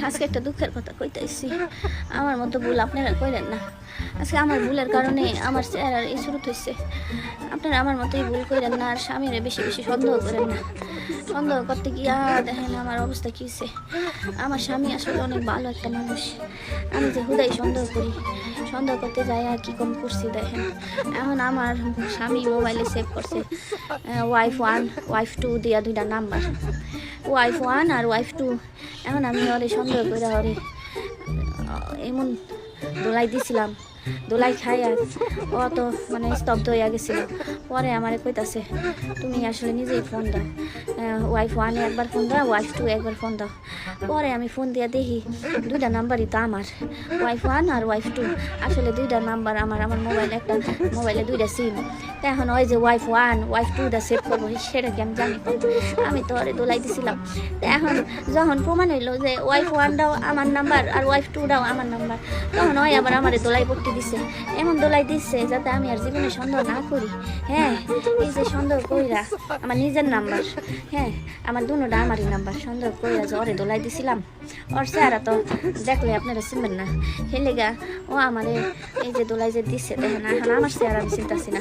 আজকে একটা দুঃখের কথা কইতেছি। আমার মতো ভুল আপনারা কইলেন না। আজকে আমার ভুলের কারণে আমার চেহারার এই শুরু হয়েছে। আপনারা আমার মতোই ভুল কইলেন না, আর স্বামীরে বেশি বেশি সন্দেহ করেন না। সন্দেহ করতে গিয়া দেখেন আমার অবস্থা কী হয়েছে। আমার স্বামী আসলে অনেক ভালো একটা মানুষ। আমি যে হুদাই সন্দেহ করি, সন্দেহ করতে যাই আর কী কম করছি দেখেন। এখন আমার স্বামী মোবাইলে সেভ করছে ওয়াইফ 1 ওয়াইফ 2 দিয়া 2টা নাম্বার, ওয়াইফ 1 আর ওয়াইফ 2। এখন আমি ওরে সন্দেহ করে ওরে এমন দোলাই দিছিলাম, দোলাই খাই আর ও তো মানে স্তব্ধ হইয়া গেছিল। পরে আমারে কইতাছে তুমি আসলে নিজেই ফোন দাও, ওয়াইফ 1 একবার ফোন দাও, ওয়াইফ 2 একবার ফোন দাও। পরে আমি ফোন দিয়ে দেখি 2টা নাম্বারই তো আমার, ওয়াইফ 1 আর ওয়াইফ 2। আসলে 2টা নাম্বার আমার, আমার মোবাইলে একটা মোবাইলে 2টা সিম। এখন ওই যে ওয়াইফ 1 ওয়াইফ 2টা সেভ করবো সেটা কি আমি জানি? আমি তো ওরে দোলাই দিছিলাম। এখন যখন প্রমাণ হইলো যে ওয়াইফ 1টাও আমার নাম্বার আর ওয়াইফ 2টাও আমার নাম্বার, তখন ওই আবার আমারে দোলাই করতে দিছে। এমন দোলাই দিচ্ছে যাতে আমি আর জীবনে সন্দেহ না করি। হ্যাঁ, এই যে সন্দেহ কইরা আমার নিজের নাম্বার, হ্যাঁ আমার দুটোটা আমারই নাম্বার, সন্দেহ কইরা যে ওরে দোলাই দিছিলাম। ওর চেহারা তো দেখলে আপনারা চিনবেন না, হেলে গা ও আমারে এই যে দোলাই যে দিচ্ছে দেখেন। এখন আমার চেহারা আমি চিনতাছি না।